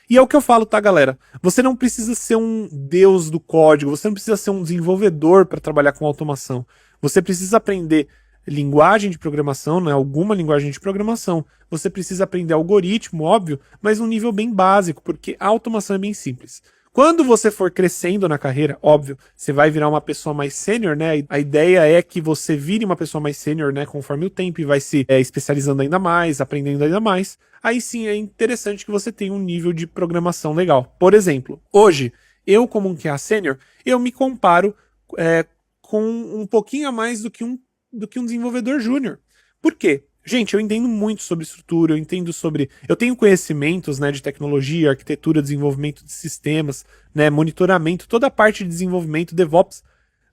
E é o que eu falo, tá, galera? Você não precisa ser um deus do código, você não precisa ser um desenvolvedor para trabalhar com automação. Você precisa aprender linguagem de programação, né? Alguma linguagem de programação. Você precisa aprender algoritmo, óbvio, mas num nível bem básico, porque a automação é bem simples. Quando você for crescendo na carreira, óbvio, você vai virar uma pessoa mais sênior, né? A ideia é que você vire uma pessoa mais sênior, né? Conforme o tempo e vai se especializando ainda mais, aprendendo ainda mais. Aí sim é interessante que você tenha um nível de programação legal. Por exemplo, hoje, eu como um QA sênior, eu me comparo com um pouquinho a mais do que um desenvolvedor júnior. Por quê? Gente, eu entendo muito sobre estrutura, eu tenho conhecimentos, né, de tecnologia, arquitetura, desenvolvimento de sistemas, né, monitoramento, toda a parte de desenvolvimento, DevOps,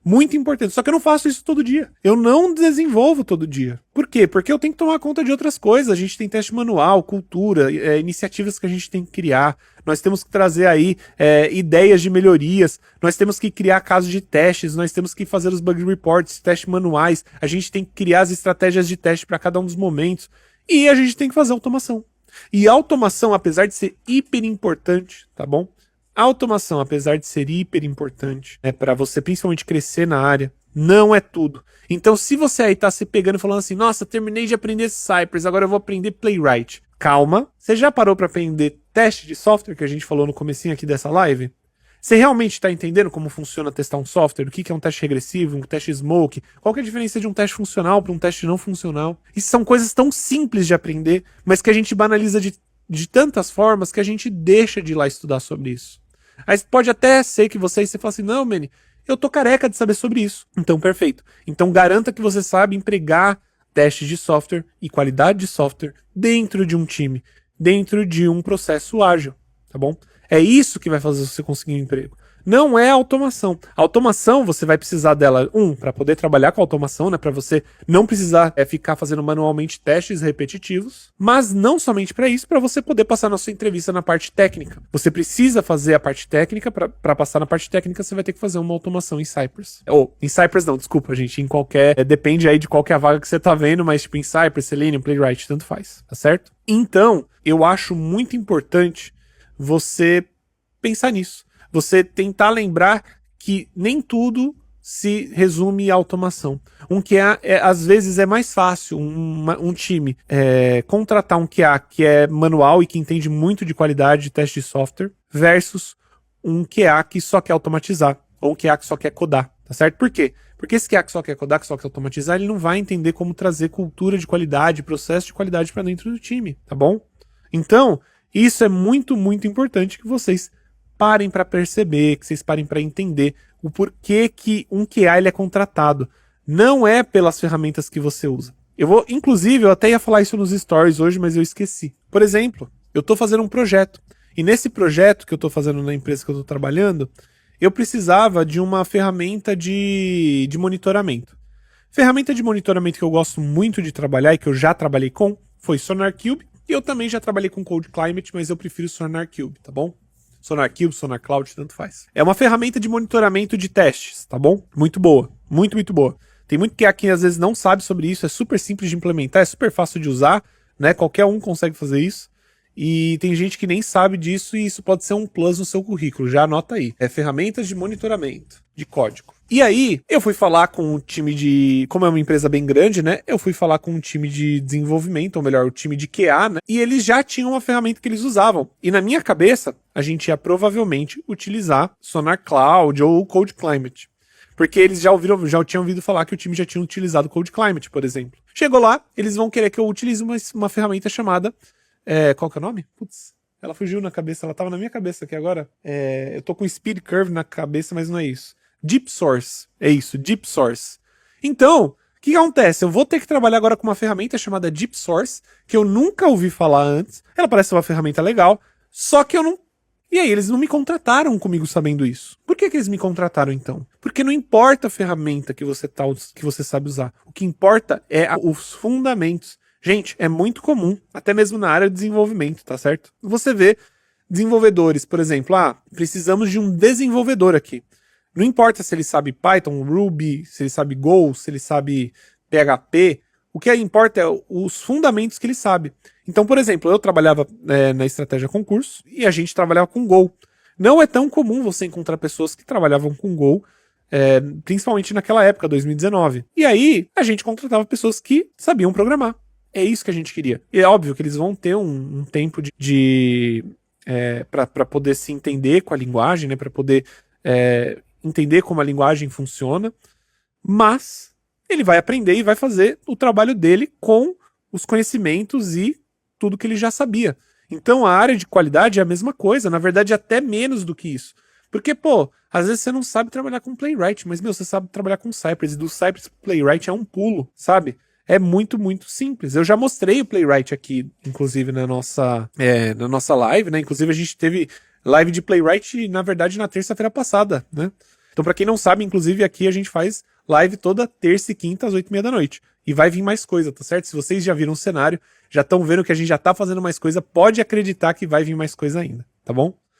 muito importante. Só que eu não faço isso todo dia. Eu não desenvolvo todo dia. Por quê? Porque eu tenho que tomar conta de outras coisas. A gente tem teste manual, cultura, iniciativas que a gente tem que criar. Nós temos que trazer aí ideias de melhorias. Nós temos que criar casos de testes. Nós temos que fazer os bug reports, testes manuais. A gente tem que criar as estratégias de teste para cada um dos momentos. E a gente tem que fazer automação. E a automação, apesar de ser hiper importante, tá bom? A automação, apesar de ser hiper importante, para você principalmente crescer na área, não é tudo. Então, se você aí tá se pegando e falando assim, nossa, terminei de aprender Cypress, agora eu vou aprender Playwright. Calma, você já parou para aprender teste de software, que a gente falou no comecinho aqui dessa live? Você realmente está entendendo como funciona testar um software? O que é um teste regressivo, um teste smoke? Qual que é a diferença de um teste funcional para um teste não funcional? Isso são coisas tão simples de aprender, mas que a gente banaliza de tantas formas que a gente deixa de ir lá estudar sobre isso. Aí pode até ser que você fale assim, não, Manny, eu tô careca de saber sobre isso. Então, perfeito. Então, garanta que você sabe empregar testes de software e qualidade de software dentro de um time, dentro de um processo ágil, tá bom? É isso que vai fazer você conseguir um emprego. Não é automação. A automação, você vai precisar dela, para poder trabalhar com automação, né, para você não precisar ficar fazendo manualmente testes repetitivos, mas não somente para isso, para você poder passar na sua entrevista na parte técnica. Você precisa fazer a parte técnica, para passar na parte técnica, você vai ter que fazer uma automação em Cypress. Ou, em Cypress não, desculpa, gente, em qualquer, depende aí de qual que é a vaga que você tá vendo, mas tipo em Cypress, Selenium, Playwright, tanto faz, tá certo? Então, eu acho muito importante você pensar nisso. Você tentar lembrar que nem tudo se resume à automação. Um QA, às vezes, é mais fácil um time contratar um QA que é manual e que entende muito de qualidade de teste de software versus um QA que só quer automatizar ou um QA que só quer codar, tá certo? Por quê? Porque esse QA que só quer codar, que só quer automatizar, ele não vai entender como trazer cultura de qualidade, processo de qualidade para dentro do time, tá bom? Então, isso é muito, muito importante que vocês parem para perceber, que vocês parem para entender o porquê que um QA ele é contratado. Não é pelas ferramentas que você usa. Inclusive, eu até ia falar isso nos stories hoje, mas eu esqueci. Por exemplo, eu estou fazendo um projeto. E nesse projeto que eu estou fazendo na empresa que eu estou trabalhando, eu precisava de uma ferramenta de monitoramento. Ferramenta de monitoramento que eu gosto muito de trabalhar e que eu já trabalhei com foi SonarQube. E eu também já trabalhei com CodeClimate, mas eu prefiro SonarQube, tá bom? SonarQube, SonarCloud, tanto faz. É uma ferramenta de monitoramento de testes, tá bom? Muito boa. Muito, muito boa. Tem muito que aqui às vezes não sabe sobre isso, é super simples de implementar, é super fácil de usar, né? Qualquer um consegue fazer isso. E tem gente que nem sabe disso e isso pode ser um plus no seu currículo, já anota aí. É ferramentas de monitoramento de código. E aí, eu fui falar com o time de... Como é uma empresa bem grande, né? Eu fui falar com o time de desenvolvimento, ou melhor, o time de QA, né? E eles já tinham uma ferramenta que eles usavam. E na minha cabeça, a gente ia provavelmente utilizar SonarCloud ou CodeClimate. Porque eles já tinham ouvido falar que o time já tinha utilizado CodeClimate, por exemplo. Chegou lá, eles vão querer que eu utilize uma ferramenta chamada... qual que é o nome? Putz, ela fugiu na cabeça, ela tava na minha cabeça aqui agora. Eu tô com Speed Curve na cabeça, mas não é isso. Deep Source, é isso, Deep Source. Então, o que acontece? Eu vou ter que trabalhar agora com uma ferramenta chamada Deep Source, que eu nunca ouvi falar antes. Ela parece uma ferramenta legal, só que eu não... E aí, eles não me contrataram comigo sabendo isso. Por que eles me contrataram, então? Porque não importa a ferramenta que você sabe usar. O que importa é os fundamentos. Gente, é muito comum, até mesmo na área de desenvolvimento, tá certo? Você vê desenvolvedores, por exemplo, precisamos de um desenvolvedor aqui. Não importa se ele sabe Python, Ruby, se ele sabe Go, se ele sabe PHP, O que importa é os fundamentos que ele sabe. Então, por exemplo, eu trabalhava na estratégia concurso e a gente trabalhava com Go. Não é tão comum você encontrar pessoas que trabalhavam com Go, principalmente naquela época, 2019. E aí, a gente contratava pessoas que sabiam programar. É isso que a gente queria. E é óbvio que eles vão ter um tempo para poder se entender com a linguagem, né, para poder entender como a linguagem funciona, mas ele vai aprender e vai fazer o trabalho dele com os conhecimentos e tudo que ele já sabia. Então a área de qualidade é a mesma coisa, na verdade até menos do que isso. Porque, pô, às vezes você não sabe trabalhar com Playwright, mas, você sabe trabalhar com Cypress, e do Cypress pro Playwright é um pulo, sabe? É muito, muito simples. Eu já mostrei o Playwright aqui, inclusive, na nossa live, né? Inclusive, a gente teve live de Playwright, na verdade, na terça-feira passada, né? Então, pra quem não sabe, inclusive, aqui a gente faz live toda terça e quinta, às 8h30 da noite. E vai vir mais coisa, tá certo? Se vocês já viram o cenário, já estão vendo que a gente já tá fazendo mais coisa, pode acreditar que vai vir mais coisa ainda, tá bom?